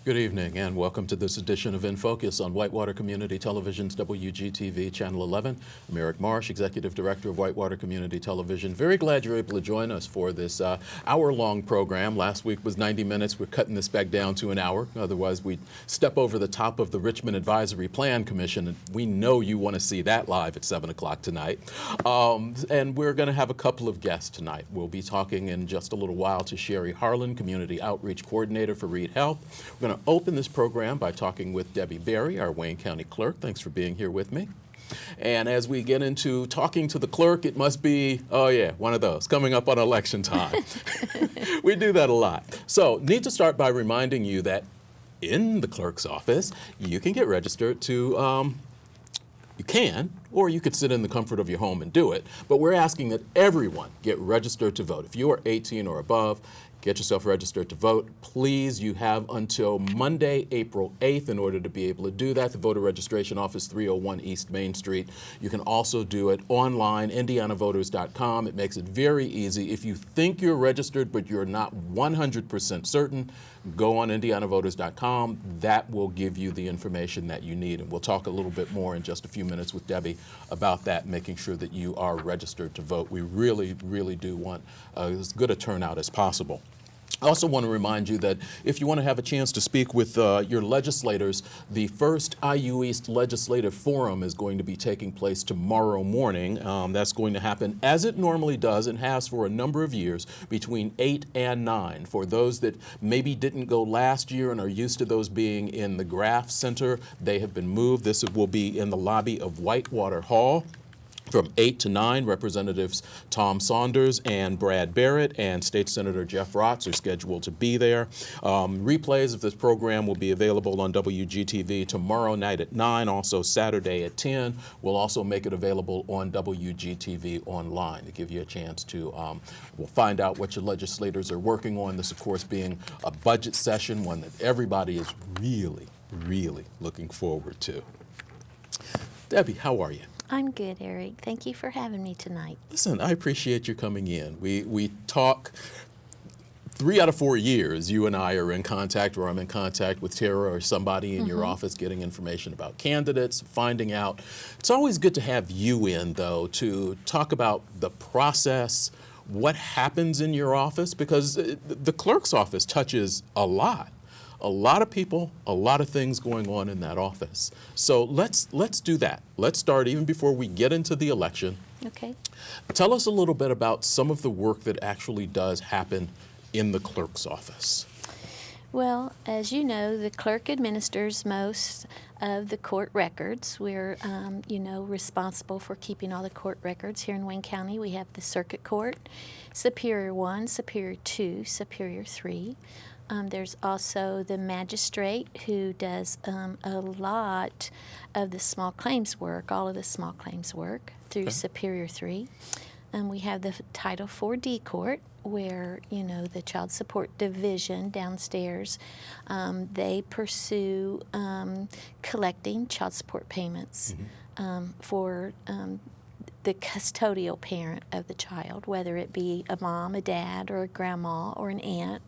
Good evening and welcome to this edition of In Focus on Whitewater Community Television's WGTV Channel 11. I'm Eric Marsh, Executive Director of Whitewater Community Television. Very glad you're able to join us for this hour-long program. Last week was 90 minutes. We're cutting this back down to an hour. Otherwise, we'd step over the top of the Richmond Advisory Plan Commission, and we know you want to see that live at 7 o'clock tonight. And we're going to have a couple of guests tonight. We'll be talking in just a little while to Sharrie Harlin, Community Outreach Coordinator for Reid Health. We're going to open this program by talking with Debbie Berry, our Wayne County Clerk. Thanks for being here with me. And as we get into talking to the clerk, it must be, oh yeah, one of those, coming up on election time. We do that a lot. So need to start by reminding you that in the clerk's office, you can get registered to, you can, or you could sit in the comfort of your home and do it, but we're asking that everyone get registered to vote. If you are 18 or above, get yourself registered to vote. Please, you have until Monday, April 8th in order to be able to do that. The voter registration office, 301 East Main Street. You can also do it online, indianavoters.com. It makes it very easy. If you think you're registered but you're not 100% certain, go on indianavoters.com. That will give you the information that you need. And we'll talk a little bit more in just a few minutes with Debbie about that, making sure that you are registered to vote. We really, really do want as good a turnout as possible. I also want to remind you that if you want to have a chance to speak with your legislators, the first IU East Legislative Forum is going to be taking place tomorrow morning. That's going to happen as it normally does and has for a number of years between 8 and 9. For those that maybe didn't go last year and are used to those being in the Graff Center, they have been moved. This will be in the lobby of Whitewater Hall. From 8 to 9, Representatives Tom Saunders and Brad Barrett and State Senator Jeff Rotz are scheduled to be there. Replays of this program will be available on WGTV tomorrow night at 9, also Saturday at 10. We'll also make it available on WGTV online to give you a chance to we'll find out what your legislators are working on. This, of course, being a budget session, one that everybody is really, really looking forward to. Debbie, how are you? I'm good, Eric. Thank you for having me tonight. Listen, I appreciate you coming in. We talk 3 out of 4 years, you and I are in contact, or I'm in contact with Tara or somebody in your office getting information about candidates, finding out. It's always good to have you in, though, to talk about the process, what happens in your office, because the clerk's office touches a lot of people, a lot of things going on in that office. So let's do that. Let's start even before we get into the election. Okay. Tell us a little bit about some of the work that actually does happen in the clerk's office. Well, as you know, the clerk administers most of the court records. We're, responsible for keeping all the court records here in Wayne County. We have the Circuit Court, Superior 1, Superior 2, Superior 3. There's also the magistrate who does a lot of the small claims work, all of the small claims work through Superior 3. We have the Title 4D court where, the Child Support Division downstairs, they pursue collecting child support payments for the custodial parent of the child, whether it be a mom, a dad, or a grandma, or an aunt.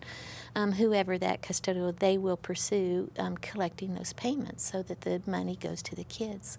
Whoever that custodial, they will pursue collecting those payments so that the money goes to the kids.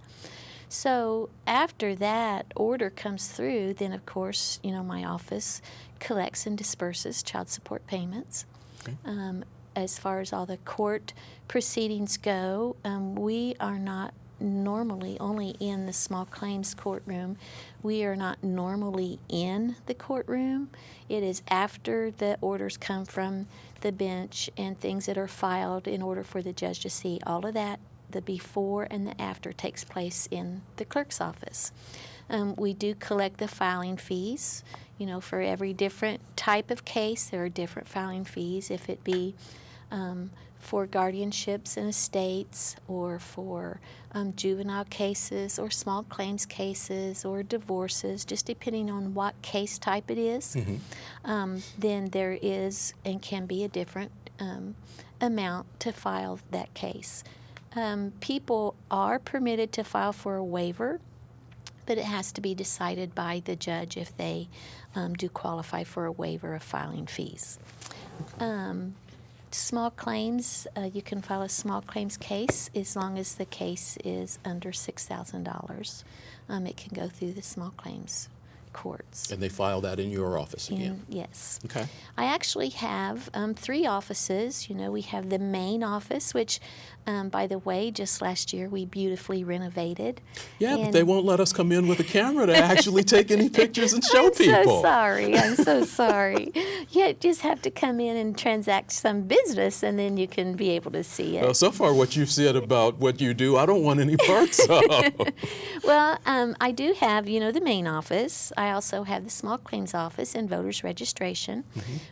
So after that order comes through, then of course, my office collects and disperses child support payments. Okay. As far as all the court proceedings go, we are not normally only in the small claims courtroom. We are not normally in the courtroom. It is after the orders come from the bench and things that are filed in order for the judge to see. All of that, the before and the after, takes place in the clerk's office. We do collect the filing fees. For every different type of case, there are different filing fees. If it be for guardianships and estates, or for juvenile cases, or small claims cases, or divorces, just depending on what case type it is, then there is and can be a different amount to file that case. People are permitted to file for a waiver, but it has to be decided by the judge if they do qualify for a waiver of filing fees. small claims, you can file a small claims case as long as the case is under $6,000. It can go through the small claims courts. And they file that in your office again? Yes. Okay. I actually have 3 offices. You know, we have the main office, which, by the way, just last year we beautifully renovated. Yeah, but And- they won't let us come in with a camera to actually take any pictures and show people. I'm so sorry. I'm so sorry. You just have to come in and transact some business, and then you can be able to see it. Well, so far what you've said about what you do, I don't want any parts of. Well, I do have, the main office. I also have the small claims office and voters registration.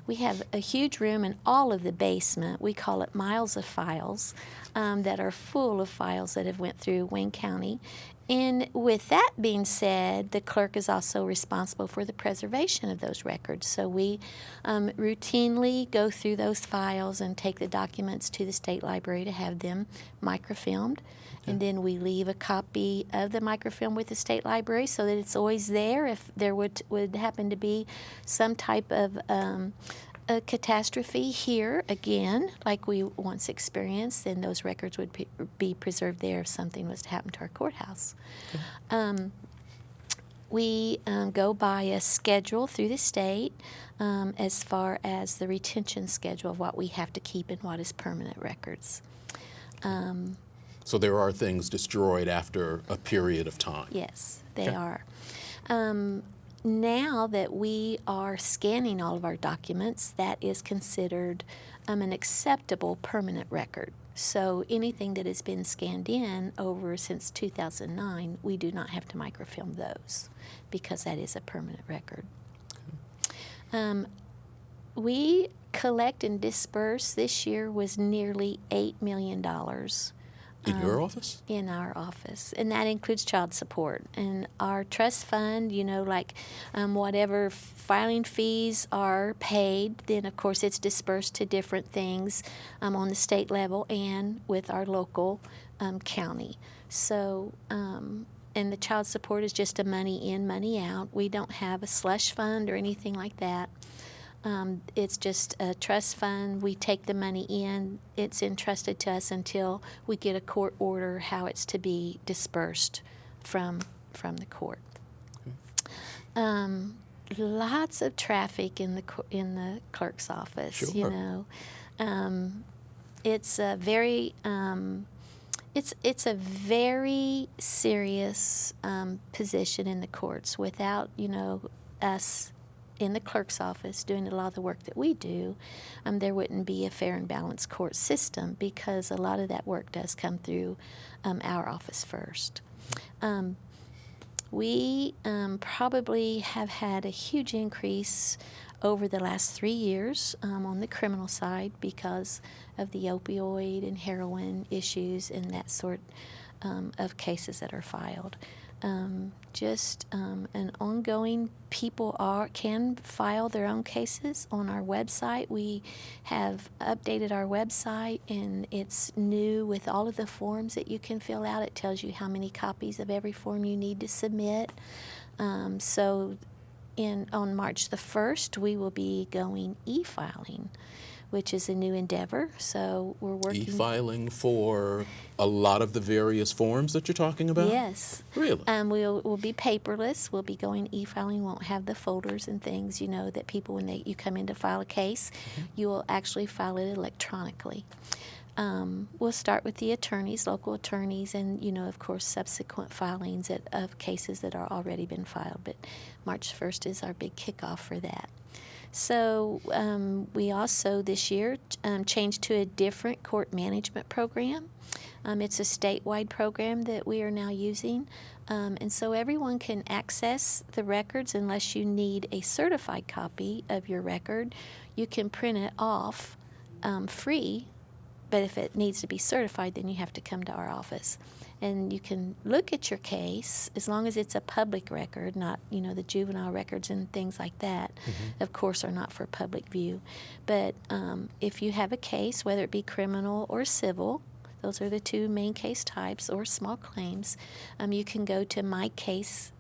We have a huge room in all of the basement. We call it miles of files that are full of files that have went through Wayne County. And with that being said, the clerk is also responsible for the preservation of those records. So we routinely go through those files and take the documents to the state library to have them microfilmed. And then we leave a copy of the microfilm with the state library so that it's always there if there would happen to be some type of a catastrophe here again, like we once experienced, then those records would be preserved there if something was to happen to our courthouse. We go by a schedule through the state as far as the retention schedule of what we have to keep and what is permanent records. So there are things destroyed after a period of time. Yes, they Okay. are. Now that we are scanning all of our documents, that is considered an acceptable permanent record. So anything that has been scanned in over since 2009, we do not have to microfilm those because that is a permanent record. We collect and disperse this year was nearly $8 million. In your office? In our office, and that includes child support. And our trust fund, whatever filing fees are paid, then of course it's dispersed to different things on the state level and with our local county. So, and the child support is just a money in, money out. We don't have a slush fund or anything like that. It's just a trust fund. We take the money in. It's entrusted to us until we get a court order how it's to be dispersed from the court. Lots of traffic in the clerk's office. Sure. It's a very it's a very serious position in the courts. Without us in the clerk's office doing a lot of the work that we do, there wouldn't be a fair and balanced court system because a lot of that work does come through our office first. We probably have had a huge increase over the last 3 years on the criminal side because of the opioid and heroin issues and that sort of cases that are filed. An ongoing, people can file their own cases on our website. We have updated our website, and it's new with all of the forms that you can fill out. It tells you how many copies of every form you need to submit. So on March the 1st, we will be going e-filing, which is a new endeavor. So we're working. E-filing for a lot of the various forms that you're talking about? Yes. Really? We'll be paperless. We'll be going e-filing. Won't have the folders and things, that people, when you come in to file a case, you will actually file it electronically. We'll start with the attorneys, local attorneys, and, of course, subsequent filings of cases that are already been filed. But March 1st is our big kickoff for that. So we also this year changed to a different court management program. It's a statewide program that we are now using. And so everyone can access the records unless you need a certified copy of your record. You can print it off free, but if it needs to be certified, then you have to come to our office. And you can look at your case as long as it's a public record, not, the juvenile records and things like that, of course, are not for public view. But if you have a case, whether it be criminal or civil, those are the two main case types, or small claims, you can go to mycase.in.gov,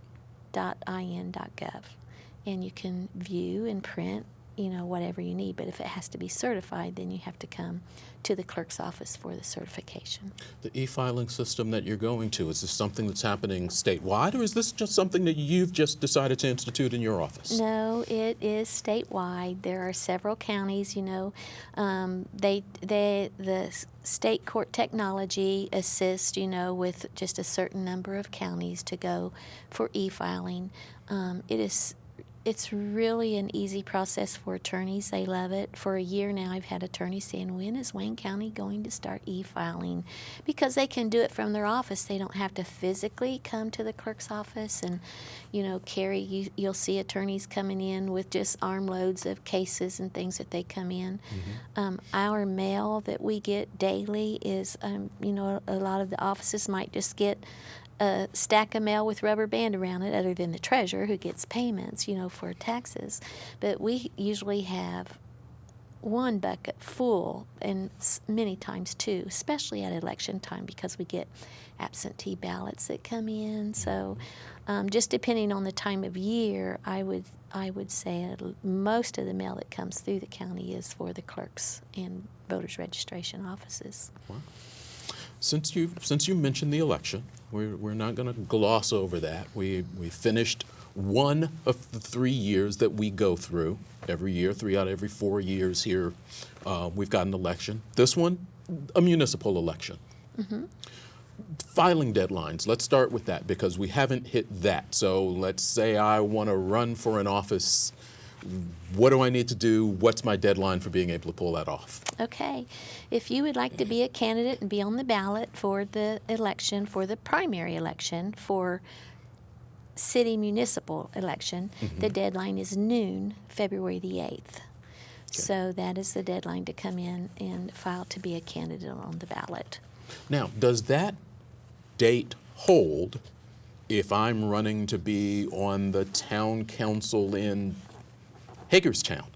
and you can view and print whatever you need. But if it has to be certified, then you have to come to the clerk's office for the certification. The e-filing system that you're going to, is this something that's happening statewide, or is this just something that you've just decided to institute in your office? No, it is statewide. There are several counties, the state court technology assists, with just a certain number of counties to go for e-filing. It's really an easy process for attorneys. They love it. For a year now, I've had attorneys saying, when is Wayne County going to start e-filing? Because they can do it from their office. They don't have to physically come to the clerk's office and, carry. You'll see attorneys coming in with just armloads of cases and things that they come in. Our mail that we get daily is, a lot of the offices might just get a stack of mail with rubber band around it, other than the treasurer who gets payments, for taxes. But we usually have one bucket full, and many times two, especially at election time, because we get absentee ballots that come in. So just depending on the time of year, I would say most of the mail that comes through the county is for the clerks and voters registration offices. Wow. Since you mentioned the election, we're not going to gloss over that. We finished one of the 3 years that we go through every year. 3 out of every 4 years here, we've got an election. This one, a municipal election. Filing deadlines. Let's start with that, because we haven't hit that. So let's say I want to run for an office. What do I need to do? What's my deadline for being able to pull that off? Okay. If you would like to be a candidate and be on the ballot for the election, for the primary election, for city municipal election, the deadline is noon, February the 8th. So that is the deadline to come in and file to be a candidate on the ballot. Now, does that date hold if I'm running to be on the town council in Hagerstown?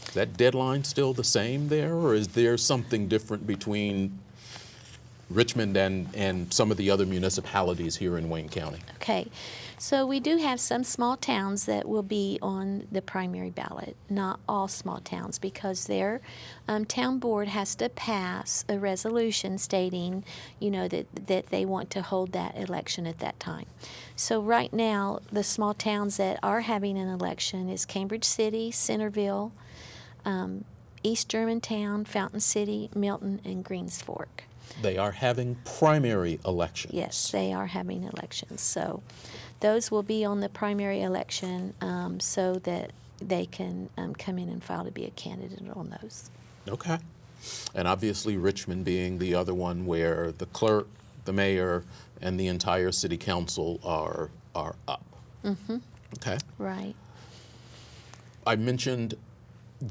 Is that deadline still the same there, or is there something different between Richmond and some of the other municipalities here in Wayne County? Okay, so we do have some small towns that will be on the primary ballot, not all small towns, because their town board has to pass a resolution stating, that they want to hold that election at that time. So right now, the small towns that are having an election is Cambridge City, Centerville, East Germantown, Fountain City, Milton, and Greens Fork. They are having primary elections. Yes, they are having elections. So those will be on the primary election so that they can come in and file to be a candidate on those. Okay. And obviously Richmond being the other one where the clerk, the mayor, and the entire city council are up. Okay. Right. I mentioned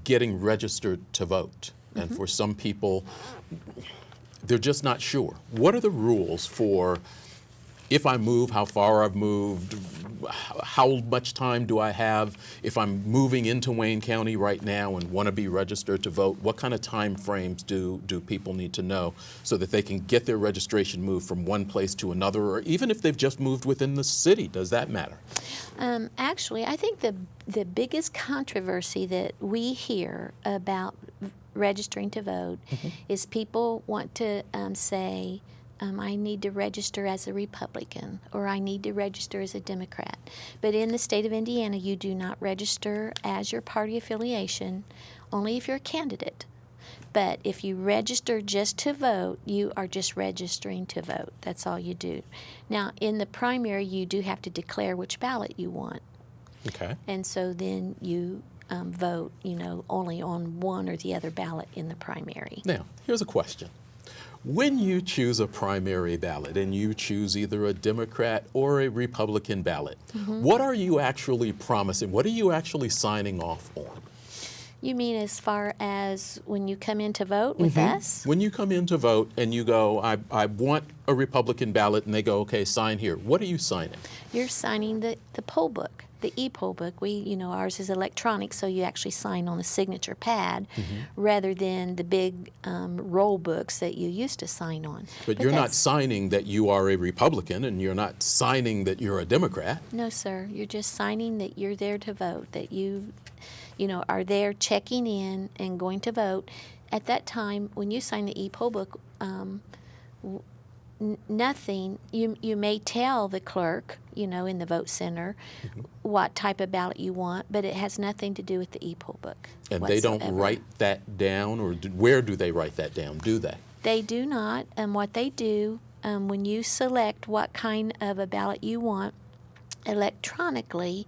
getting registered to vote. And for some people, they're just not sure. What are the rules for if I move, how far I've moved, how much time do I have? If I'm moving into Wayne County right now and want to be registered to vote, what kind of time frames do people need to know so that they can get their registration moved from one place to another, or even if they've just moved within the city? Does that matter? Actually, I think the biggest controversy that we hear about registering to vote is people want to say, I need to register as a Republican, or I need to register as a Democrat. But in the state of Indiana, you do not register as your party affiliation, only if you're a candidate. But if you register just to vote, you are just registering to vote. That's all you do. Now, in the primary, you do have to declare which ballot you want. Okay. And so then you vote, only on one or the other ballot in the primary. Now, here's a question. When you choose a primary ballot and you choose either a Democrat or a Republican ballot, what are you actually promising? What are you actually signing off on? You mean as far as when you come in to vote with us? When you come in to vote and you go, I want a Republican ballot, and they go, okay, sign here. What are you signing? You're signing the poll book, the e-poll book. Ours is electronic, so you actually sign on a signature pad rather than the big roll books that you used to sign on. But you're not signing that you are a Republican, and you're not signing that you're a Democrat. No, sir. You're just signing that you're there to vote, that you are there checking in and going to vote. At that time, when you sign the e-poll book, nothing, you may tell the clerk, in the vote center, what type of ballot you want, but it has nothing to do with the e-poll book. And whatsoever. they don't write that down, or where do they write that down? Do they? They do not. And what they do, when you select what kind of a ballot you want electronically,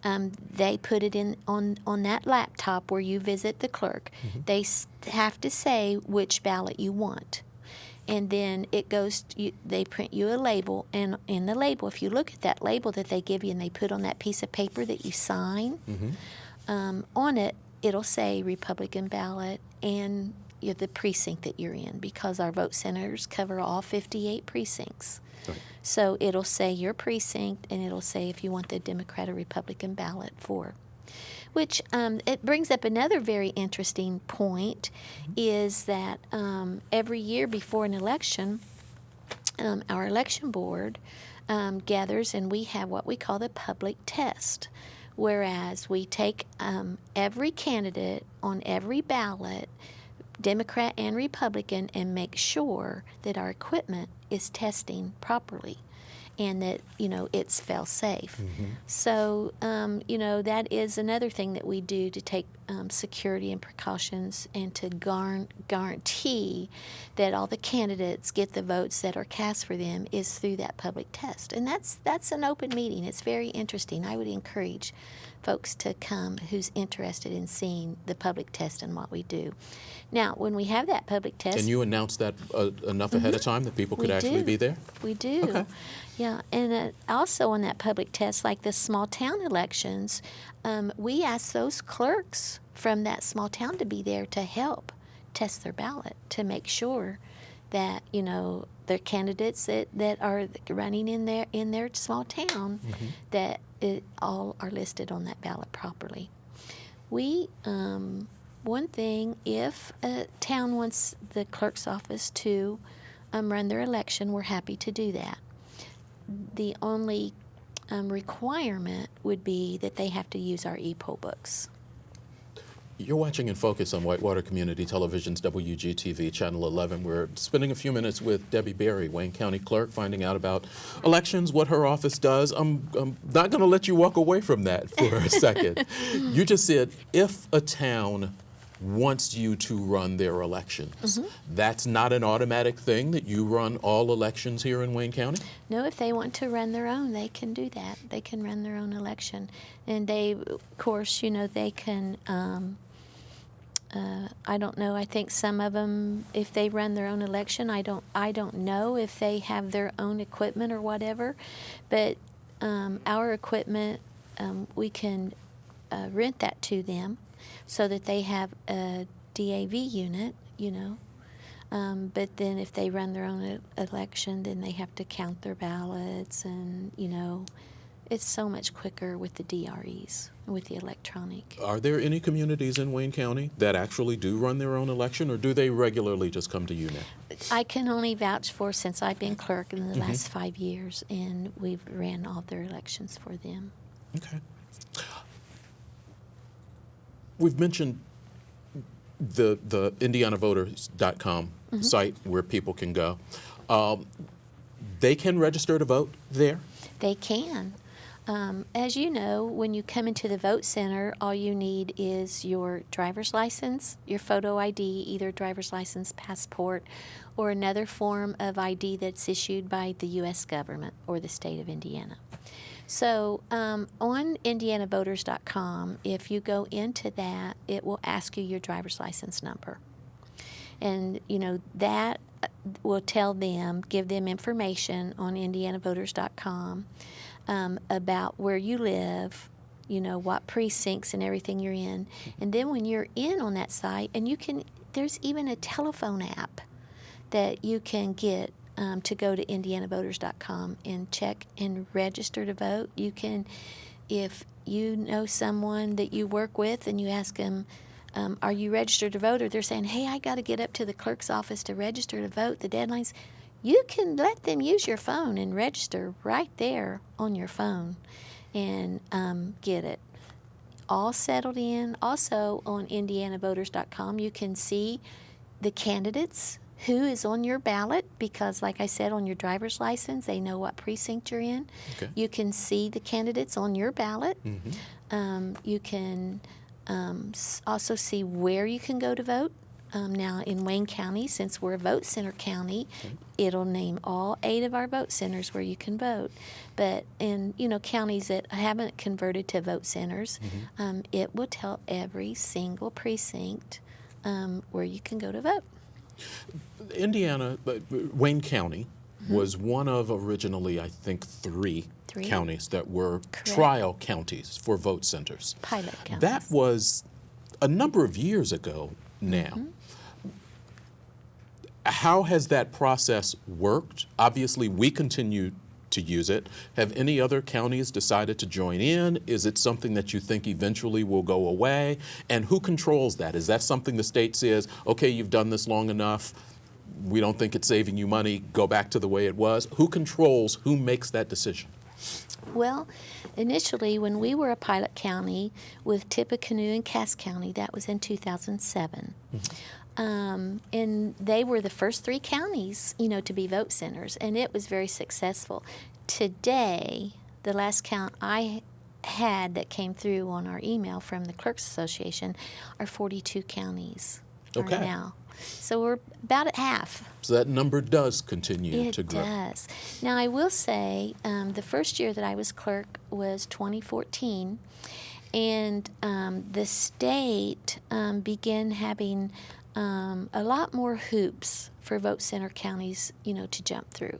they put it in on that laptop where you visit the clerk. They have to say which ballot you want. And then it goes, they print you a label, and in the label, if you look at that label that they give you and they put on that piece of paper that you sign, on it, it'll say Republican ballot and the precinct that you're in, because our vote centers cover all 58 precincts. Right. So it'll say your precinct, and it'll say if you want the Democrat or Republican ballot for. Which it brings up another very interesting point, is that every year before an election, our election board gathers, and we have what we call the public test, whereas we take every candidate on every ballot, Democrat and Republican, and make sure that our equipment is testing properly and that, it's fail-safe. So, that is another thing that we do to take security and precautions, and to guarantee that all the candidates get the votes that are cast for them, is through that public test. And that's an open meeting. It's very interesting. I would encourage folks to come who's interested in seeing the public test and what we do. Now, when we have that public test... Can you announce that enough ahead of time that people could actually be there? We do. Okay. Yeah, and also on that public test, like the small town elections, we ask those clerks from that small town to be there to help test their ballot, to make sure that, their candidates that are running in their small town, that all are listed on that ballot properly. We, one thing, if a town wants the clerk's office to run their election, we're happy to do that. The only requirement would be that they have to use our e-poll books. You're watching In Focus on Whitewater Community Television's WGTV Channel 11. We're spending a few minutes with Debbie Berry, Wayne County Clerk, finding out about elections, what her office does. I'm not going to let you walk away from that for a second. You just said if a town wants you to run their elections, that's not an automatic thing that you run all elections here in Wayne County? No, if they want to run their own, they can do that. They can run their own election. And they, of course, they can... I don't know. I think some of them, if they run their own election, I don't know if they have their own equipment or whatever. But our equipment, we can rent that to them, so that they have a DAV unit, But then if they run their own election, then they have to count their ballots, and it's so much quicker with the DREs, with the electronic. Are there any communities in Wayne County that actually do run their own election, or do they regularly just come to you now? I can only vouch for, since I've been clerk in the last 5 years, and we've ran all their elections for them. Okay. We've mentioned the IndianaVoters.com site where people can go. They can register to vote there? They can. As you know, when you come into the vote center, all you need is your driver's license, your photo ID, either driver's license, passport, or another form of ID that's issued by the U.S. government or the state of Indiana. So on IndianaVoters.com, if you go into that, it will ask you your driver's license number. And, that will give them information on IndianaVoters.com about where you live, what precincts and everything you're in. And then when you're in on that site, and there's even a telephone app that you can get to go to IndianaVoters.com and check and register to vote. You can, if you know someone that you work with and you ask them, are you registered to vote? Or they're saying, hey, I got to get up to the clerk's office to register to vote, the deadline's. You can let them use your phone and register right there on your phone and get it. all settled in. Also on indianavoters.com, you can see the candidates, who is on your ballot, because like I said, on your driver's license, they know what precinct you're in. Okay. You can see the candidates on your ballot. You can also see where you can go to vote. Now in Wayne County, since we're a vote center county, it'll name all 8 of our vote centers where you can vote. But in counties that haven't converted to vote centers, it will tell every single precinct where you can go to vote. Indiana, Wayne County was one of originally, I think, three counties that were trial counties for vote centers. Pilot counties. That was a number of years ago now. How has that process worked? Obviously, we continue to use it. Have any other counties decided to join in? Is it something that you think eventually will go away? And who controls that? Is that something the state says, okay, you've done this long enough, we don't think it's saving you money, go back to the way it was? Who controls, who makes that decision? Well, initially, when we were a pilot county with Tippecanoe and Cass County, that was in 2007. And they were the first 3 counties, to be vote centers, and it was very successful. Today, the last count I had that came through on our email from the Clerks Association are 42 counties right now. So we're about at half. So that number does continue to grow. It does. Now, I will say the first year that I was clerk was 2014, and the state began having a lot more hoops for vote center counties, to jump through.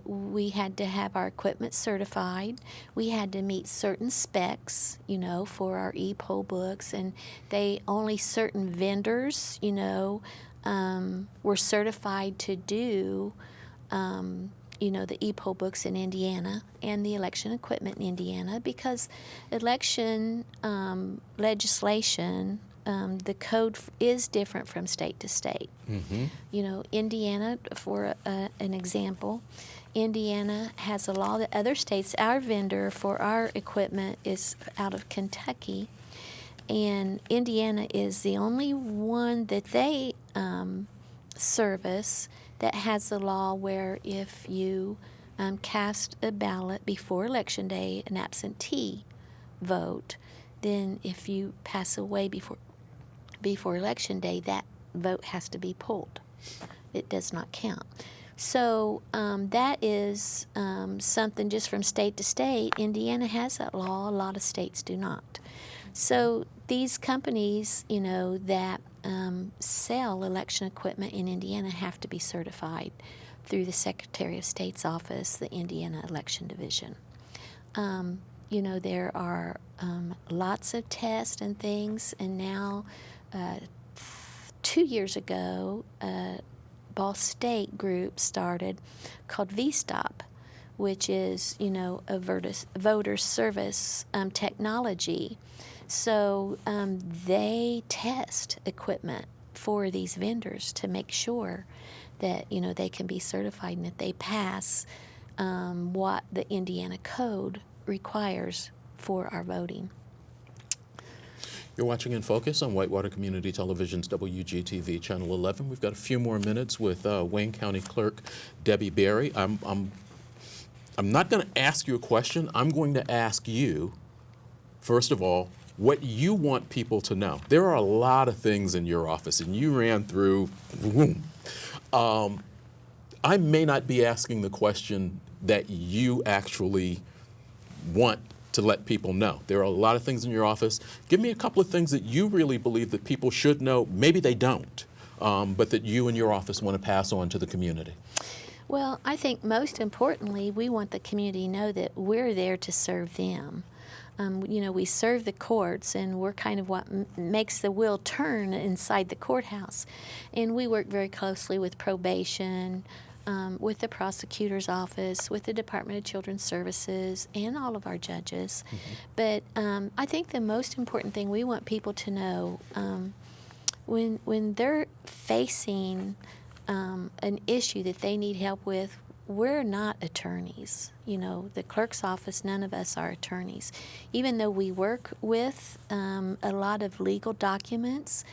We had to have our equipment certified. We had to meet certain specs, for our e-poll books, and only certain vendors, were certified to do, the e-poll books in Indiana and the election equipment in Indiana, because election legislation, the code is different from state to state. Indiana, for an example, Indiana has a law that other states, our vendor for our equipment is out of Kentucky, and Indiana is the only one that they service that has a law where if you cast a ballot before Election Day, an absentee vote, then if you pass away before Election Day, that vote has to be pulled. It does not count. So that is something just from state to state. Indiana has that law. A lot of states do not. So these companies, that sell election equipment in Indiana have to be certified through the Secretary of State's office, the Indiana Election Division. There are lots of tests and things, and now 2 years ago, Ball State group started called VSTOP, which is, a voter service technology. So they test equipment for these vendors to make sure that, they can be certified and that they pass what the Indiana code requires for our voting. You're watching In Focus on Whitewater Community Television's WGTV Channel 11. We've got a few more minutes with Wayne County Clerk Debbie Berry. I'm not going to ask you a question. I'm going to ask you, first of all, what you want people to know. There are a lot of things in your office, and you ran through. I may not be asking the question that you actually want to let people know. There are a lot of things in your office. Give me a couple of things that you really believe that people should know. Maybe they don't, but that you and your office want to pass on to the community. Well, I think most importantly, we want the community to know that we're there to serve them. We serve the courts, and we're kind of what makes the wheel turn inside the courthouse. And we work very closely with probation, with the prosecutor's office, with the Department of Children's Services, and all of our judges. But I think the most important thing we want people to know, when they're facing an issue that they need help with we're not attorneys. You know, the clerk's office, none of us are attorneys. Even though we work with a lot of legal documents,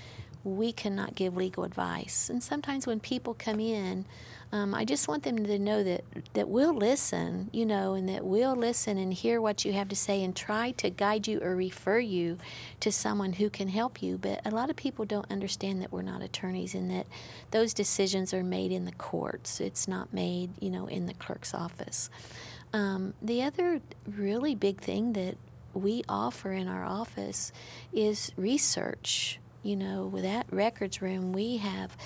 we cannot give legal advice. And sometimes when people come in, I just want them to know that we'll listen, you know, and that we'll listen and hear what you have to say and try to guide you or refer you to someone who can help you. But a lot of people don't understand that we're not attorneys and that those decisions are made in the courts. It's not made, you know, in the clerk's office. The other really big thing that we offer in our office is research. You know, with that records room, we have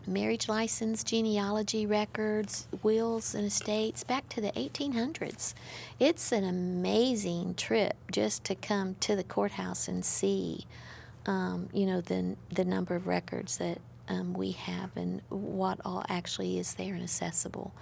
marriage license, genealogy records, wills and estates back to the 1800s. It's an amazing trip just to come to the courthouse and see, you know, the number of records that we have and what all actually is there and accessible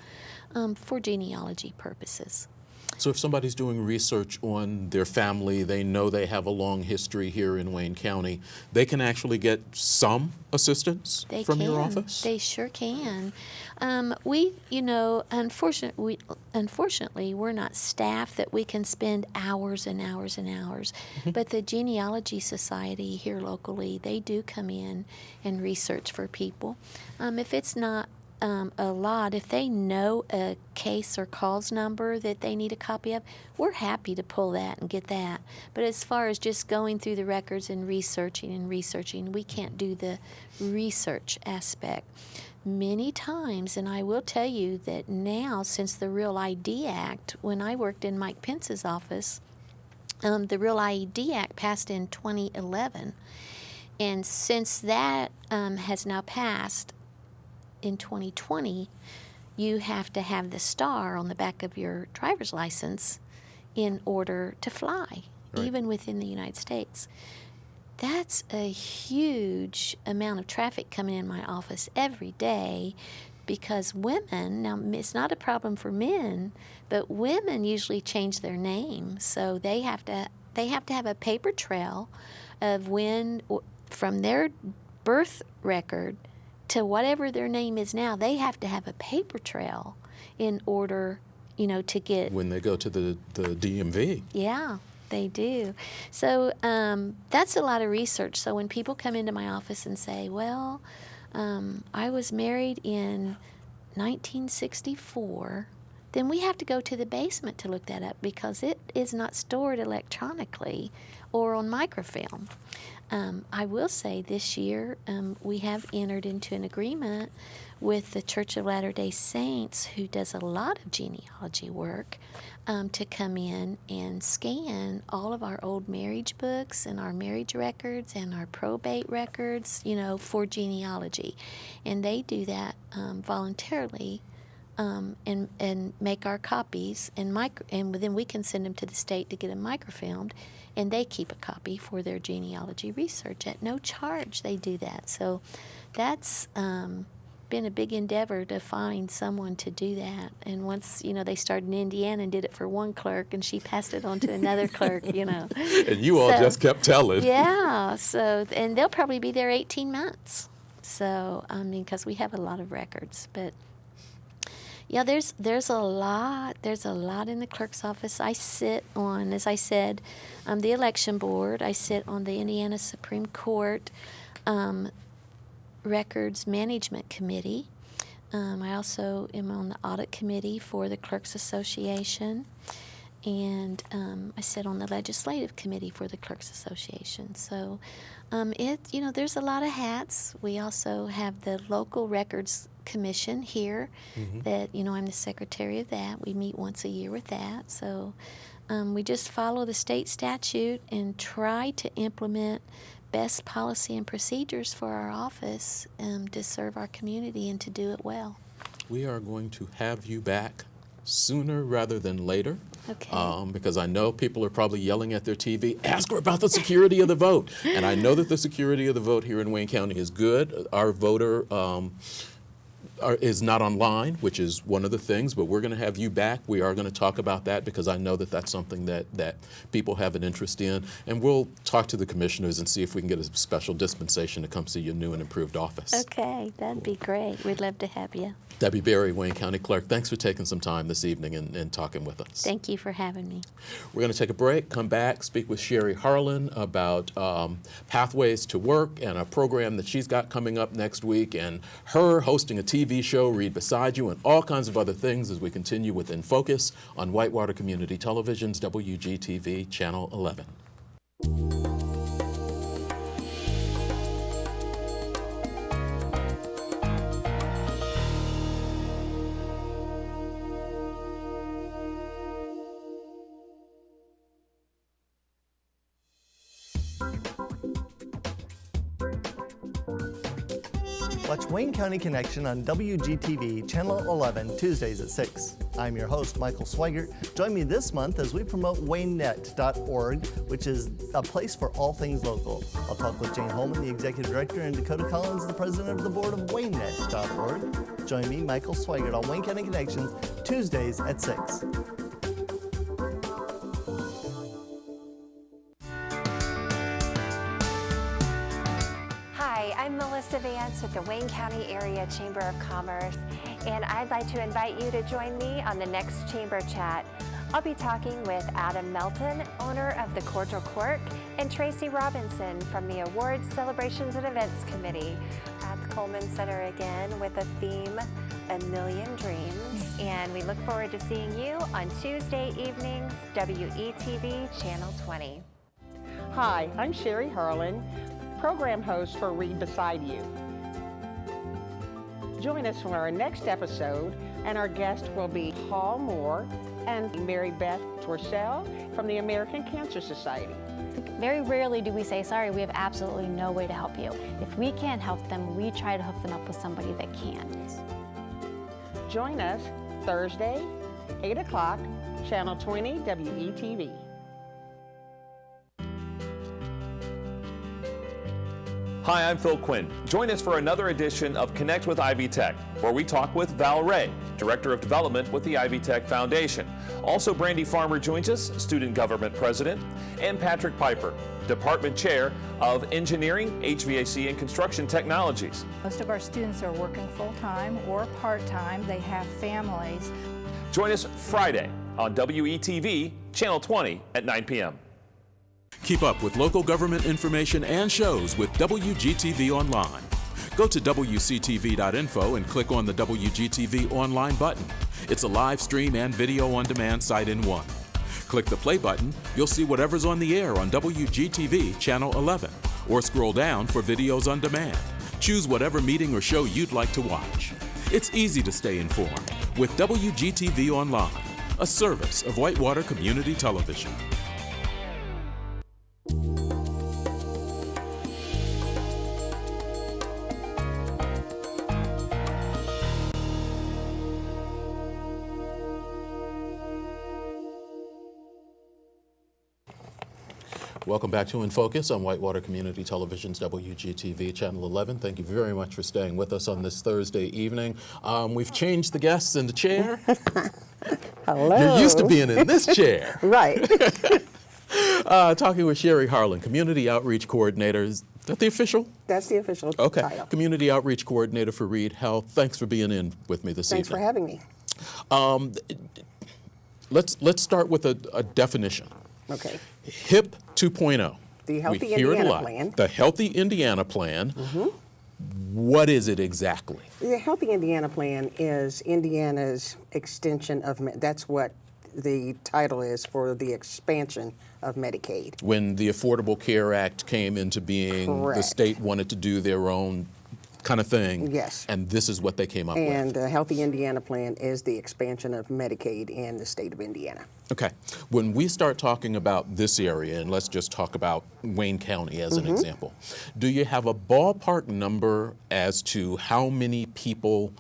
for genealogy purposes. So if somebody's doing research on their family, they know they have a long history here in Wayne County, they can actually get some assistance from your office? They sure can. We, you know, unfortunately, we're not staff that we can spend hours and hours and hours. Mm-hmm. But the Genealogy Society here locally, they do come in and research for people. If it's not a lot, if they know a case or cause number that they need a copy of, we're happy to pull that and get that. But as far as just going through the records and researching, we can't do the research aspect. Many times, and I will tell you that now, since the Real ID Act, when I worked in Mike Pence's office, the Real ID Act passed in 2011. And since that has now passed, in 2020, you have to have the star on the back of your driver's license in order to fly, right, even within the United States. That's a huge amount of traffic coming in my office every day because women, now it's not a problem for men, but women usually change their name, so they have to have a paper trail of when, from their birth record to whatever their name is now, they have to have a paper trail in order, you know, to get... When they go to the DMV. Yeah, they do. So that's a lot of research. So when people come into my office and say, well, I was married in 1964, then we have to go to the basement to look that up because it is not stored electronically or on microfilm. I will say this year we have entered into an agreement with the Church of Latter-day Saints, who does a lot of genealogy work, to come in and scan all of our old marriage books and our marriage records and our probate records, you know, for genealogy. And they do that voluntarily. And make our copies and then we can send them to the state to get them microfilmed, and they keep a copy for their genealogy research at no charge. They do that, so that's been a big endeavor to find someone to do that. And once, you know, they started in Indiana and did it for one clerk, and she passed it on to another clerk, you know. And you all just kept telling. Yeah, so and they'll probably be there 18 months. So I mean, because we have a lot of records, but. Yeah, there's a lot in the clerk's office. I sit on, as I said, the election board. I sit on the Indiana Supreme Court Records Management Committee. I also am on the audit committee for the Clerks Association, and I sit on the legislative committee for the Clerks Association. So there's a lot of hats. We also have the local records commission here, mm-hmm, that, you know, I'm the secretary of that. We meet once a year with that. So we just follow the state statute and try to implement best policy and procedures for our office to serve our community and to do it well. We are going to have you back sooner rather than later. Okay. Because I know people are probably yelling at their TV, ask her about the security of the vote. And I know that the security of the vote here in Wayne County is good. Our voter is not online, which is one of the things, but we're going to have you back. We are going to talk about that because I know that that's something that people have an interest in. And we'll talk to the commissioners and see if we can get a special dispensation to come see your new and improved office. Okay, that'd be great. We'd love to have you. Debbie Berry, Wayne County Clerk, thanks for taking some time this evening and talking with us. Thank you for having me. We're going to take a break, come back, speak with Sharrie Harlin about Pathways to Work and a program that she's got coming up next week, and her hosting a TV show, Reid Beside You, and all kinds of other things as we continue with In Focus on Whitewater Community Television's WGTV Channel 11. Watch Wayne County Connection on WGTV Channel 11, Tuesdays at 6. I'm your host, Michael Swigert. Join me this month as we promote WayneNet.org, which is a place for all things local. I'll talk with Jane Holman, the Executive Director, and Dakota Collins, the President of the Board of WayneNet.org. Join me, Michael Swigert, on Wayne County Connections, Tuesdays at 6. I'm Melissa Vance with the Wayne County Area Chamber of Commerce, and I'd like to invite you to join me on the next Chamber Chat. I'll be talking with Adam Melton, owner of the Cordial Clerk, and Tracy Robinson from the Awards, Celebrations, and Events Committee at the Coleman Center again with a theme, A Million Dreams. And we look forward to seeing you on Tuesday evenings, WETV Channel 20. Hi, I'm Sharrie Harlin, program host for Reid Beside You. Join us for our next episode, and our guest will be Paul Moore and Mary Beth Torcell from the American Cancer Society. Very rarely do we say, sorry, we have absolutely no way to help you. If we can't help them, we try to hook them up with somebody that can. Join us Thursday, 8 o'clock, Channel 20, WETV. Hi, I'm Phil Quinn. Join us for another edition of Connect with Ivy Tech, where we talk with Val Ray, Director of Development with the Ivy Tech Foundation. Also, Brandy Farmer joins us, Student Government President, and Patrick Piper, Department Chair of Engineering, HVAC, and Construction Technologies. Most of our students are working full-time or part-time. They have families. Join us Friday on WETV, Channel 20 at 9 p.m. Keep up with local government information and shows with WGTV Online. Go to WCTV.info and click on the WGTV Online button. It's a live stream and video on demand site in one. Click the play button, you'll see whatever's on the air on WGTV Channel 11, or scroll down for videos on demand. Choose whatever meeting or show you'd like to watch. It's easy to stay informed with WGTV Online, a service of Whitewater Community Television. Welcome back to In Focus on Whitewater Community Television's WGTV Channel 11. Thank you very much for staying with us on this Thursday evening. We've changed the guests in the chair. Hello. You're used to being in this chair. Right. Talking with Sharrie Harlin, Community Outreach Coordinator. Is that the official? That's the official Okay. title. Community Outreach Coordinator for Reid Health. Thanks for being in with me this Thanks for evening. having me. Let's start with a definition. Okay. HIP 2.0. The Healthy We hear it a Indiana lot. Plan. The Healthy Indiana Plan. What is it exactly? The Healthy Indiana Plan is Indiana's extension of, that's what the title is for the expansion of Medicaid. When the Affordable Care Act came into being, the Correct. state wanted to do their own kind of thing. Yes. And this is what they came up And with. the Healthy Indiana Plan is the expansion of Medicaid in the state of Indiana. Okay. When we start talking about this area, and let's just talk about Wayne County as an example, do you have a ballpark number as to how many people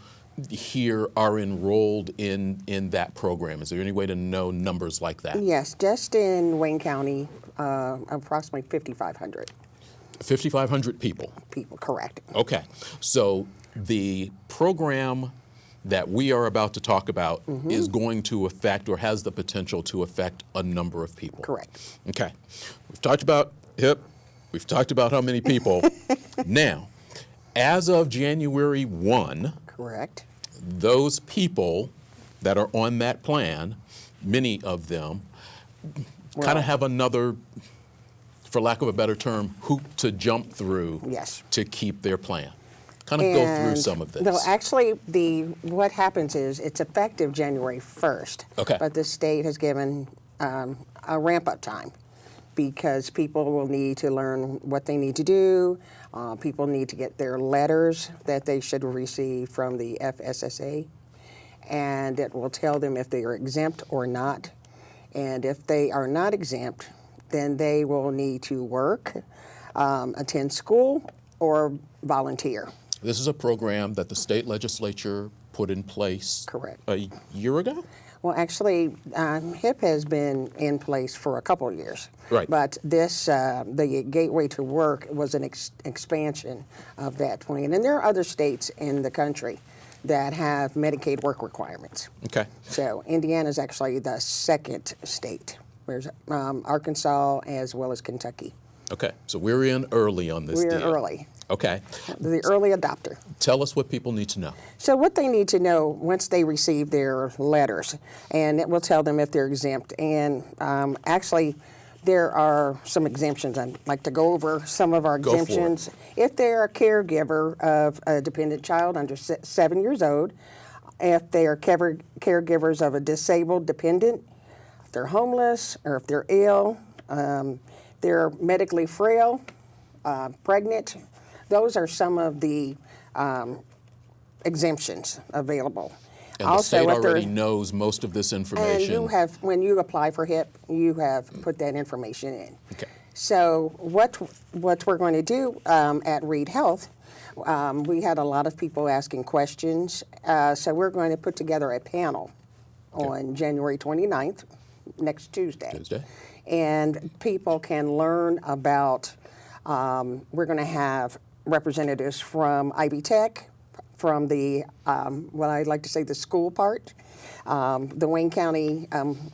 here are enrolled in that program? Is there any way to know numbers like that? Yes, just in Wayne County, approximately 5,500 5,500 people. people, correct. Okay. So the program that we are about to talk about is going to affect or has the potential to affect a number of people. Correct. Okay. We've talked about HIP. We've talked about how many people. Now, as of January 1, Correct. those people that are on that plan, many of them, kind of have another, for lack of a better term, hoop to jump through Yes. to keep their plan. Kind of go through some of this. No, actually, what happens is it's effective January 1st. Okay. But the state has given a ramp-up time because people will need to learn what they need to do. People need to get their letters that they should receive from the FSSA, and it will tell them if they are exempt or not. And if they are not exempt, then they will need to work, attend school, or volunteer. This is a program that the state legislature put in place Correct. a year ago? Well, actually, HIP has been in place for a couple of years. Right. But this, the Gateway to Work was an expansion of that plan. And there are other states in the country that have Medicaid work requirements. Okay. So Indiana is actually the second state. There's Arkansas as well as Kentucky. Okay. So we're in early on this We're deal. early, Okay. the early adopter. Tell us what people need to know. So what they need to know once they receive their letters, and it will tell them if they're exempt. And actually, there are some exemptions. I'd like to go over some of our Go for it. exemptions. If they're a caregiver of a dependent child under 7 years old, if they are caregivers of a disabled dependent, if they're homeless, or if they're ill, they're medically frail, pregnant. Those are some of the exemptions available. And the state already knows most of this information. And you have, when you apply for HIP, you have put that information in. Okay. So what we're going to do at Reid Health, we had a lot of people asking questions, so we're going to put together a panel on January 29th, next Tuesday. And people can learn about, we're going to have representatives from Ivy Tech, from the, what I'd like to say, the school part, the Wayne County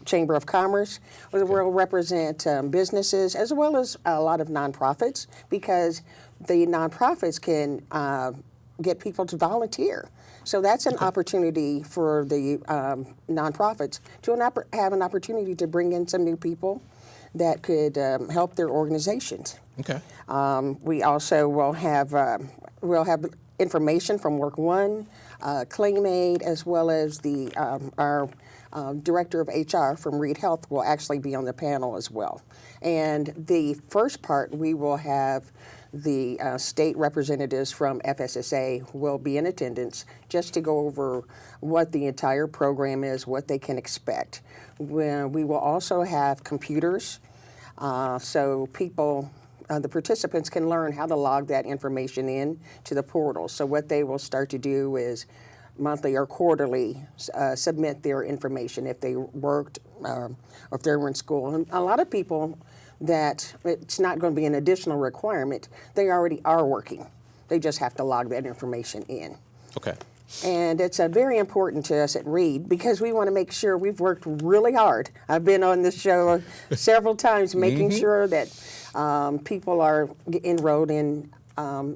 Chamber of Commerce, will represent businesses as well as a lot of nonprofits, because the nonprofits can get people to volunteer. So that's an opportunity for the nonprofits to have an opportunity to bring in some new people that could help their organizations. Okay. We also will have information from Work One, Claim Aid, as well as the our director of HR from Reid Health will actually be on the panel as well. And the first part, we will have the state representatives from FSSA will be in attendance just to go over what the entire program is, what they can expect. We will also have computers, so people, the participants can learn how to log that information in to the portal. So what they will start to do is monthly or quarterly submit their information if they worked or if they were in school. And a lot of people that it's not going to be an additional requirement, they already are working. They just have to log that information in. Okay. And it's very important to us at Reid because we want to make sure we've worked really hard. I've been on this show several times making sure that people are enrolled in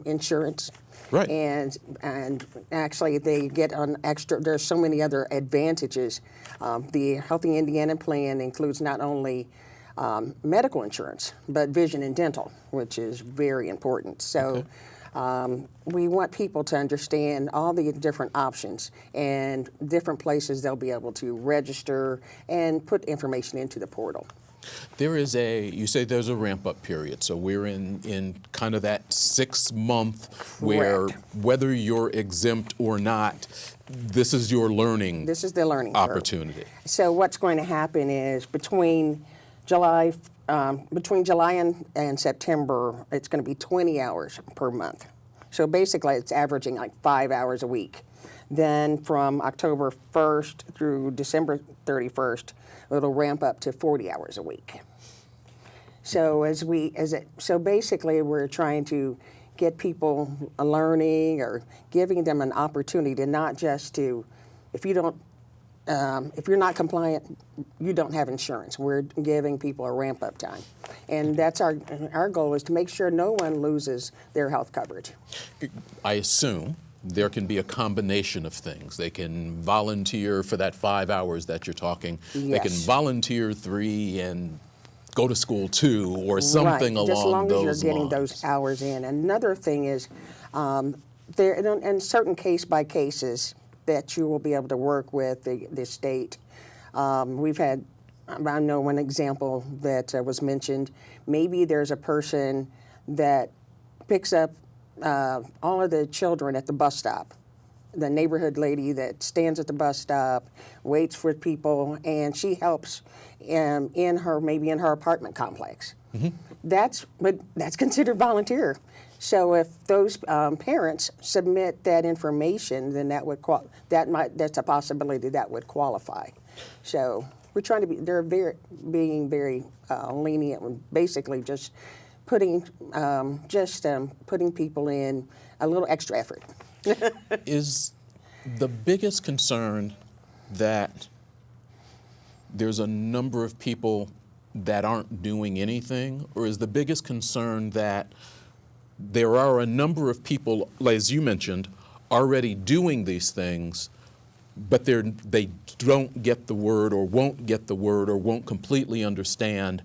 insurance. Right. And actually they get on extra, there's so many other advantages. The Healthy Indiana plan includes not only medical insurance, but vision and dental, which is very important. So we want people to understand all the different options and different places they'll be able to register and put information into the portal. There is you say there's a ramp-up period, so we're in kind of that 6 month where whether you're exempt or not, this is your learning This is the learning opportunity. curve. So what's going to happen is between July and September, it's going to be 20 hours per month. So basically it's averaging like 5 hours a week. Then from October 1st through December 31st, it'll ramp up to 40 hours a week. So so basically we're trying to get people learning or giving them an opportunity to not just to if you don't, if you're not compliant, you don't have insurance. We're giving people a ramp-up time, and that's our goal is to make sure no one loses their health coverage. I assume there can be a combination of things. They can volunteer for that 5 hours that you're talking. Yes. They can volunteer 3 and go to school 2 or something right. along those lines. Just as long as you're getting those hours in. Another thing is, there in certain case-by cases that you will be able to work with the state. We've had, I know one example that was mentioned, maybe there's a person that picks up all of the children at the bus stop. The neighborhood lady that stands at the bus stop, waits for people, and she helps in her apartment complex. That's considered volunteer. So if those parents submit that information, then that's a possibility that would qualify. So we're trying to being very lenient and basically just putting people in a little extra effort. Is the biggest concern that there's a number of people that aren't doing anything, or is the biggest concern that there are a number of people, as you mentioned, already doing these things, but they don't get the word or won't get the word or won't completely understand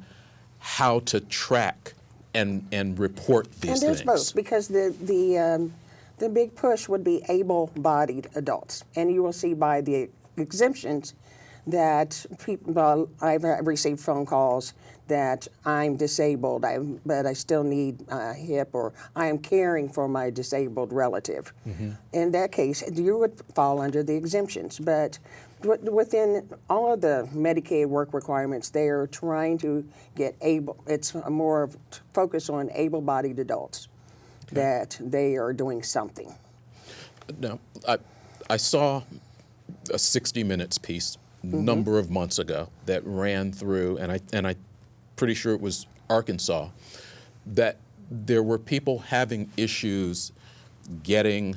how to track and report these things? And there's both, because the big push would be able-bodied adults, and you will see by the exemptions that people, I've received phone calls that I'm disabled, but I still need a hip, or I am caring for my disabled relative. In that case, you would fall under the exemptions. But within all of the Medicaid work requirements, they are trying to get it's more of focus on able-bodied adults, that they are doing something. Now, I saw a 60 Minutes piece number of months ago that ran through, and I'm pretty sure it was Arkansas, that there were people having issues getting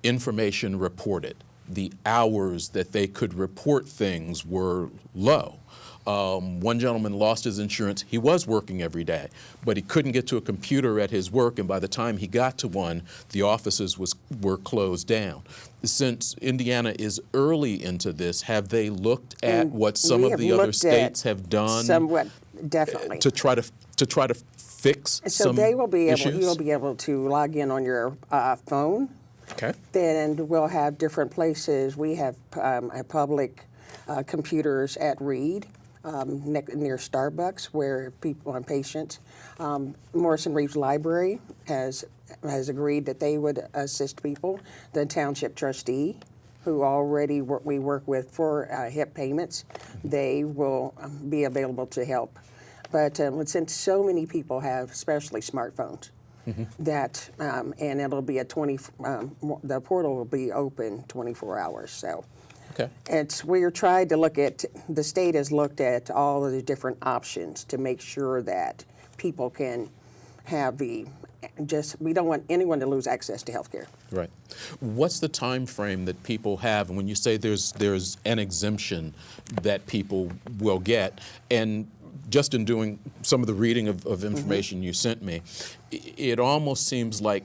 information reported. The hours that they could report things were low. One gentleman lost his insurance. He was working every day, but he couldn't get to a computer at his work, and by the time he got to one, the offices were closed down. Since Indiana is early into this, have they looked at what some of the other states have done? Somewhat, definitely. To try to fix some they will be able. issues? You'll be able to log in on your phone. Okay. Then we'll have different places. We have public computers at Reid, near Starbucks, where people and patients. Morrison Reeves Library has agreed that they would assist people. The township trustee, who already we work with for HIP payments, they will be available to help. But since so many people have, especially smartphones, that and it'll be the portal will be open 24 hours. So. Okay. We're trying to look at, the state has looked at all of the different options to make sure that people can have we don't want anyone to lose access to health care. Right. What's the time frame that people have, and when you say there's an exemption that people will get, and just in doing some of the reading of information you sent me, it almost seems like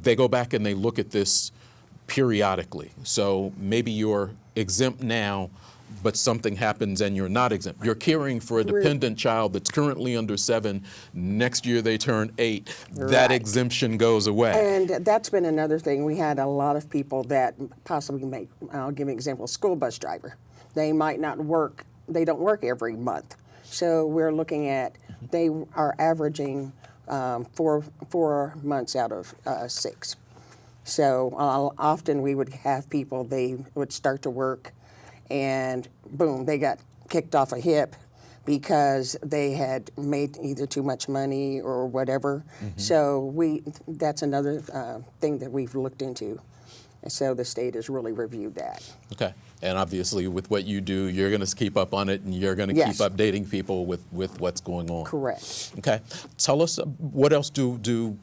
they go back and they look at this periodically. So maybe you're exempt now, but something happens and you're not exempt. You're caring for a dependent child that's currently under 7. Next year they turn 8. That exemption goes away. And that's been another thing. We had a lot of people that possibly I'll give you an example, a school bus driver. They might not work, they don't work every month. So we're looking at, they are averaging 4 months out of 6. So often we would have people, they would start to work and boom, they got kicked off a HIP because they had made either too much money or whatever. So that's another thing that we've looked into. And so the state has really reviewed that. Okay. And obviously with what you do, you're going to keep up on it and you're going to keep updating people with what's going on. Correct. Okay. Tell us, what else do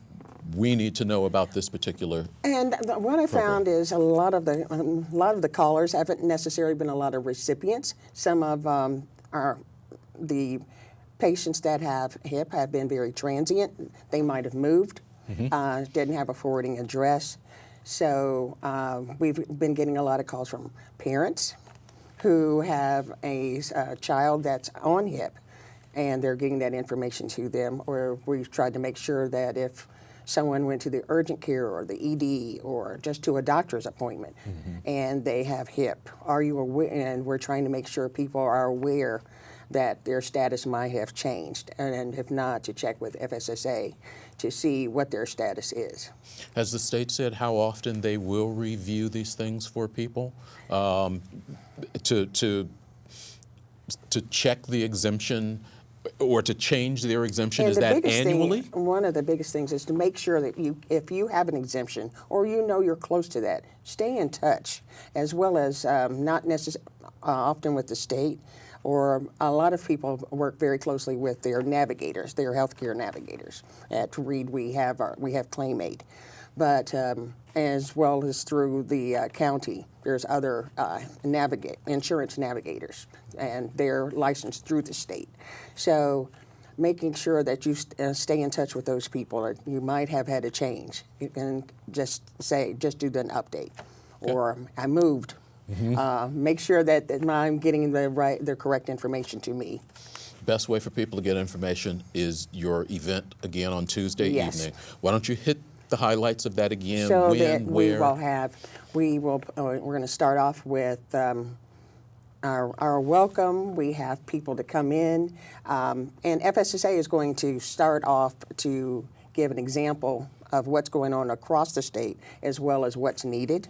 we need to know about this particular. And what I found is a lot of the callers haven't necessarily been a lot of recipients. Some of the patients that have HIP have been very transient. They might have moved, didn't have a forwarding address. So we've been getting a lot of calls from parents who have a child that's on HIP, and they're getting that information to them. Or we've tried to make sure that if someone went to the urgent care or the ED or just to a doctor's appointment and they have HIP, are you aware? And we're trying to make sure people are aware that their status might have changed, and if not, to check with FSSA to see what their status is. Has the state said how often they will review these things for people to check the exemption or to change their exemption? Is that annually? One of the biggest things is to make sure that if you have an exemption or you know you're close to that, stay in touch, as well as not necessarily often with the state. Or a lot of people work very closely with their navigators, their healthcare navigators. At Reid, we have Claim Aid, but as well as through the county, there's other insurance navigators, and they're licensed through the state. So, making sure that you stay in touch with those people. You might have had a change, you can just do an update, or I moved. Make sure that I'm getting the correct information to me. Best way for people to get information is your event again on Tuesday evening. Why don't you hit the highlights of that again? So when, that where? we're going to start off with our welcome. We have people to come in, and FSSA is going to start off to give an example of what's going on across the state as well as what's needed.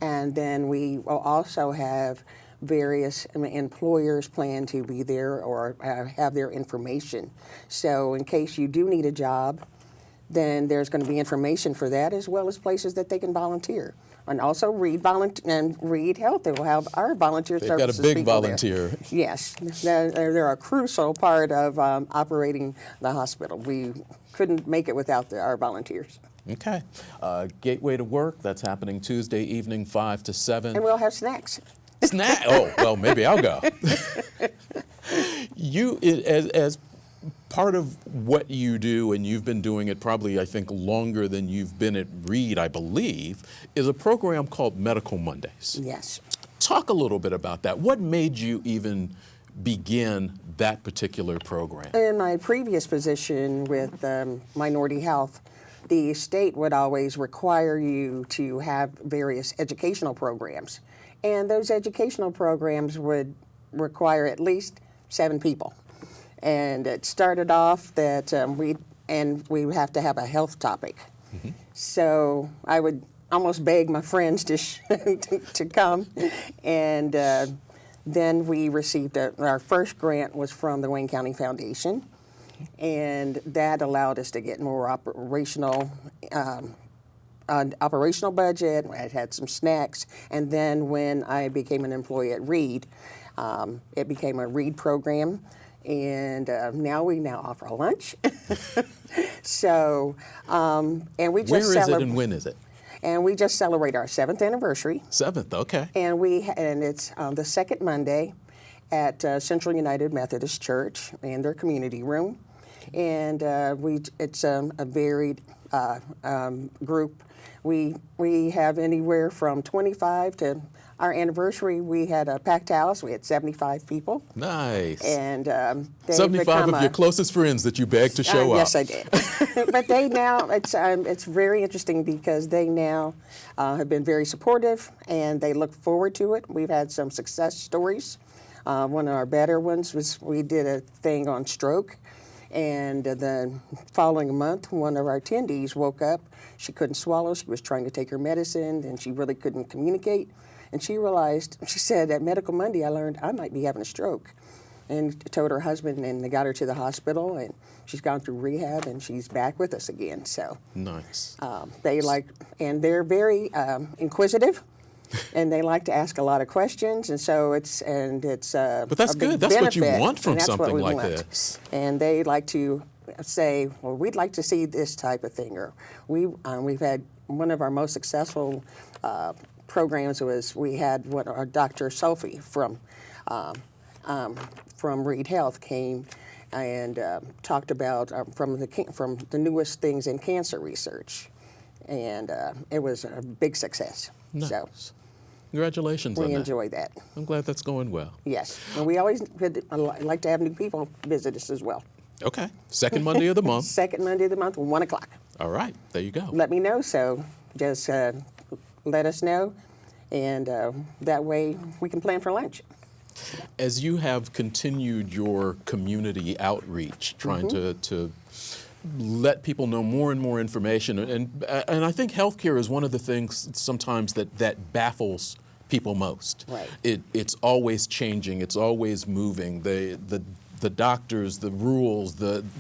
And then we will also have various employers plan to be there or have their information. So in case you do need a job, then there's going to be information for that, as well as places that they can volunteer. And also Reid Health, they will have our volunteer services. They've got a big people volunteer. there. Yes, they're a crucial part of operating the hospital. We couldn't make it without our volunteers. Okay. Gateway to Work, that's happening Tuesday evening, 5 to 7. And we'll have snacks. Snack? Oh, well, maybe I'll go. You, as part of what you do, and you've been doing it probably, I think, longer than you've been at Reid, I believe, is a program called Medical Mondays. Yes. Talk a little bit about that. What made you even begin that particular program? In my previous position with Minority Health, the state would always require you to have various educational programs. And those educational programs would require at least 7 people. And it started off that we have to have a health topic. So I would almost beg my friends to come. And then we received our first grant was from the Wayne County Foundation. And that allowed us to get more operational budget. I had some snacks, and then when I became an employee at Reid, it became a Reid program, and now we offer a lunch. So, and we just Where is it and when is it? And we just celebrate our 7th anniversary. 7th, okay. And it's the second Monday at Central United Methodist Church in their community room. And it's a varied group. We have anywhere from 25 to our anniversary. We had a packed house. We had 75 people. Nice. And 75 of your closest friends that you begged to show up. Yes, I did. But they now, it's very interesting because they now have been very supportive and they look forward to it. We've had some success stories. One of our better ones was we did a thing on stroke, and the following month, one of our attendees woke up. She couldn't swallow. She was trying to take her medicine, and she really couldn't communicate. And she realized, she said, at Medical Monday, I learned I might be having a stroke. And told her husband, and they got her to the hospital, and she's gone through rehab, and she's back with us again. So nice. They're very inquisitive. And they like to ask a lot of questions, and so it's but that's good. That's what you want from something like this. And they like to say, well, we'd like to see this type of thing, or we've had one of our most successful programs was we had what our Dr. Sophie from Reid Health came and talked about from the newest things in cancer research, and it was a big success. Nice. So Congratulations on we that. enjoy that. I'm glad that's going well. Yes, and we always like to have new people visit us as well. Okay. Second Monday of the month. Second Monday of the month, 1 o'clock. All right. There you go. Let me know, so just let us know, and that way we can plan for lunch. As you have continued your community outreach, trying to let people know more and more information, and I think healthcare is one of the things sometimes that baffles people most. Right. It's always changing. It's always moving. The doctors, the rules,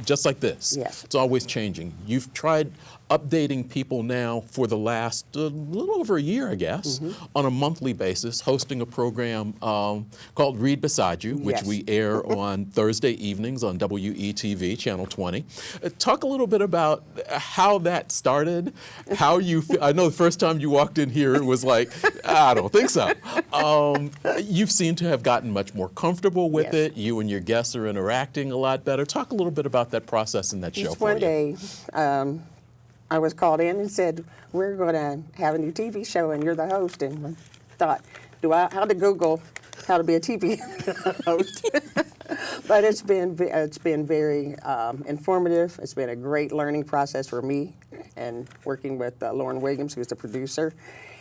just like this. Yes. It's always changing. You've tried updating people now for the last little over a year, I guess, on a monthly basis, hosting a program called Reid Beside You, which Yes. we air on Thursday evenings on WETV, Channel 20. Talk a little bit about how that started, how you feel. I know the first time you walked in here, it was like, I don't think so. You've seemed to have gotten much more comfortable with Yes. it. You and your guests are interacting a lot better. Talk a little bit about that process and that show Just for one you. day, I was called in and said, we're going to have a new TV show and you're the host. And I thought, how to Google how to be a TV host? But it's been very informative. It's been a great learning process for me, and working with Lauren Williams, who's the producer,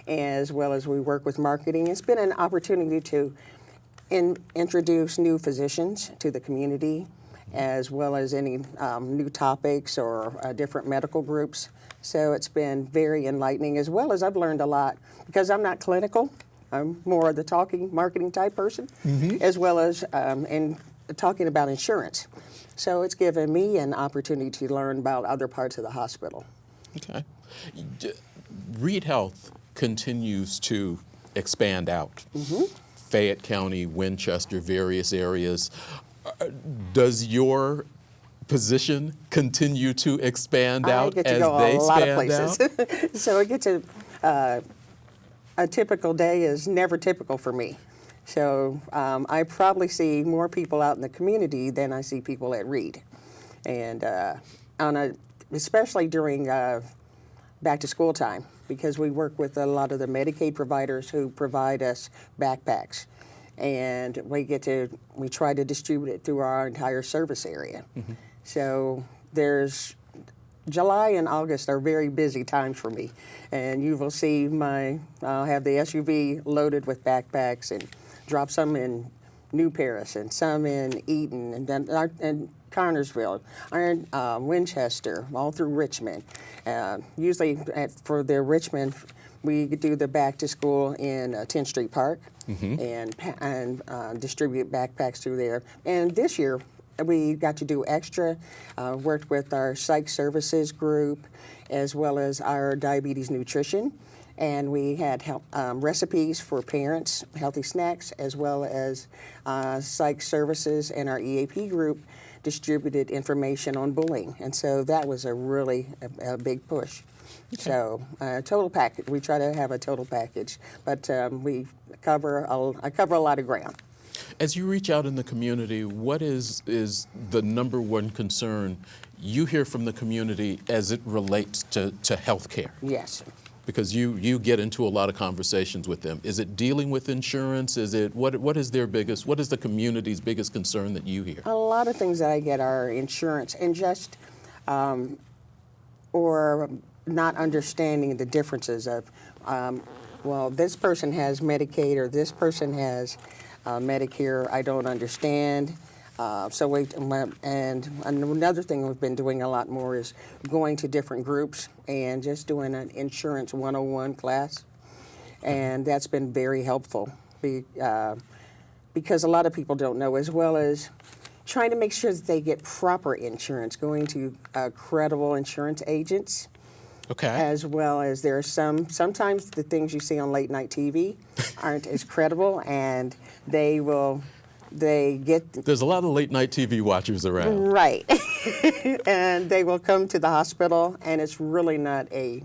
as well as we work with marketing. It's been an opportunity to introduce new physicians to the community, as well as any new topics or different medical groups. So it's been very enlightening, as well as I've learned a lot because I'm not clinical. I'm more of the talking, marketing type person, as well as in talking about insurance. So it's given me an opportunity to learn about other parts of the hospital. Okay. Reid Health continues to expand out. Fayette County, Winchester, various areas. Does your position continue to expand out I get to as go they a lot of expand places. out? So it gets a typical day is never typical for me. So I probably see more people out in the community than I see people at Reid. And especially during back to school time, because we work with a lot of the Medicaid providers who provide us backpacks. And we try to distribute it through our entire service area. So July and August are very busy times for me. And you will see I'll have the SUV loaded with backpacks and drop some in New Paris and some in Eaton and Connersville, Winchester, all through Richmond. Usually for the Richmond, we do the back to school in 10th Street Park and distribute backpacks through there. And this year, we got to do extra, worked with our psych services group, as well as our diabetes nutrition. And we had recipes for parents, healthy snacks, as well as psych services, and our EAP group distributed information on bullying. And so that was a really a big push. Okay. So total package, we try to have a total package, but I cover a lot of ground. As you reach out in the community, what is the number one concern you hear from the community as it relates to health care? Yes. Because you get into a lot of conversations with them. Is it dealing with insurance? Is it what is the community's biggest concern that you hear? A lot of things that I get are insurance and just or not understanding the differences of well, this person has Medicaid or this person has Medicare. I don't understand. And another thing we've been doing a lot more is going to different groups and just doing an Insurance 101 class. And that's been very helpful because a lot of people don't know, as well as trying to make sure that they get proper insurance, going to credible insurance agents. Okay. As well as there are sometimes the things you see on late night TV aren't as credible, and there's a lot of late night TV watchers around. Right. and they will come to the hospital, and it's really not a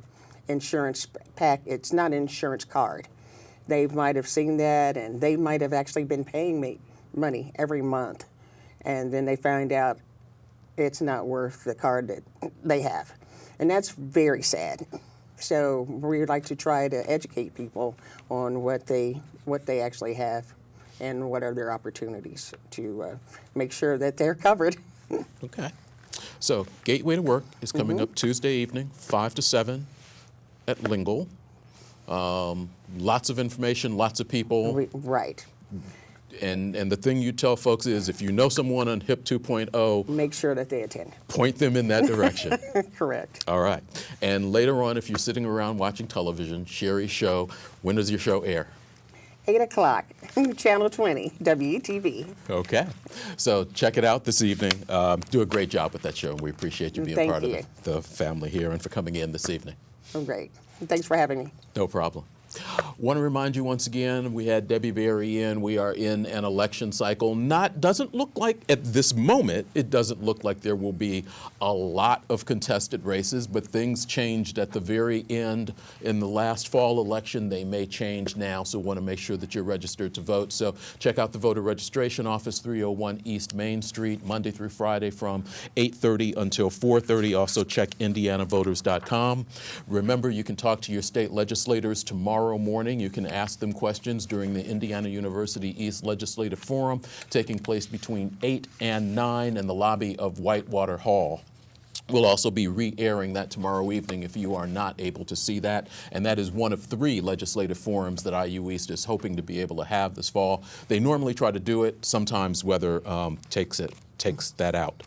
insurance pack. It's not an insurance card. They might have seen that, and they might have actually been paying me money every month, and then they find out it's not worth the card that they have, and that's very sad. So we would like to try to educate people on what they actually have and what are their opportunities to make sure that they're covered. Okay. So Gateway to Work is coming up Tuesday evening, 5 to 7 at Lingle. Lots of information, lots of people. Right. And the thing you tell folks is if you know someone on HIP 2.0, Make sure that they attend. point them in that direction. Correct. All right. And later on, if you're sitting around watching television, Sharrie's show, when does your show air? 8 o'clock, Channel 20, WCTV. Okay. So check it out this evening. Do a great job with that show, and we appreciate you being Thank part you. of the family here and for coming in this evening. Oh, great. Thanks for having me. No problem. Want to remind you once again, we had Debbie Berry in. We are in an election cycle. Doesn't look like, at this moment, it doesn't look like there will be a lot of contested races, but things changed at the very end in the last fall election. They may change now, so want to make sure that you're registered to vote. So check out the voter registration office, 301 East Main Street, Monday through Friday from 8:30 until 4:30. Also check indianavoters.com. Remember, you can talk to your state legislators tomorrow morning. You can ask them questions during the Indiana University East Legislative Forum taking place between 8 and 9 in the lobby of Whitewater Hall. We'll also be re-airing that tomorrow evening if you are not able to see that. And that is one of 3 legislative forums that IU East is hoping to be able to have this fall. They normally try to do it. Sometimes weather takes that out.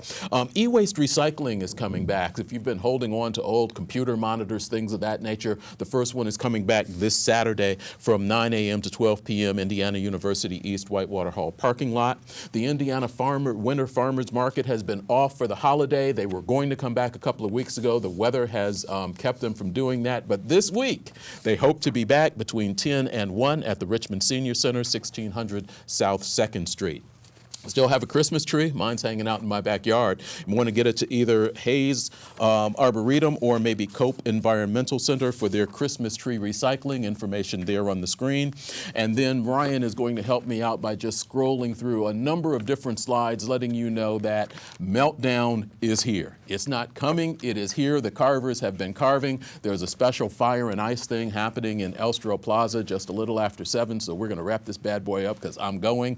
E-waste recycling is coming back. If you've been holding on to old computer monitors, things of that nature, the first one is coming back this Saturday from 9 a.m. to 12 p.m. Indiana University East Whitewater Hall parking lot. The Indiana Winter Farmers Market has been off for the holiday. They were going to come back a couple of weeks ago. The weather has kept them from doing that. But this week, they hope to be back between 10 and 1 at the Richmond Senior Center, 1600 South 2nd Street. Still have a Christmas tree. Mine's hanging out in my backyard. You want to get it to either Hayes Arboretum or maybe Cope Environmental Center for their Christmas tree recycling. Information there on the screen. And then Ryan is going to help me out by just scrolling through a number of different slides letting you know that Meltdown is here. It's not coming. It is here. The carvers have been carving. There's a special fire and ice thing happening in Elstro Plaza just a little after 7, so we're going to wrap this bad boy up because I'm going.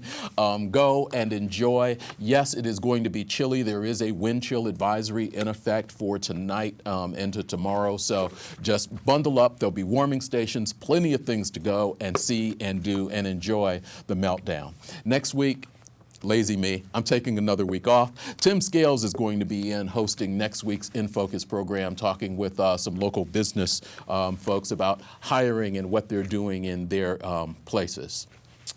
Go and enjoy. Yes, it is going to be chilly. There is a wind chill advisory in effect for tonight into tomorrow. So just bundle up. There'll be warming stations, plenty of things to go and see and do and enjoy the Meltdown. Next week, lazy me, I'm taking another week off. Tim Scales is going to be in hosting next week's In Focus program, talking with some local business folks about hiring and what they're doing in their places.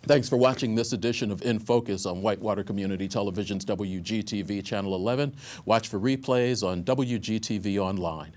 Thanks for watching this edition of In Focus on Whitewater Community Television's WGTV Channel 11. Watch for replays on WGTV Online.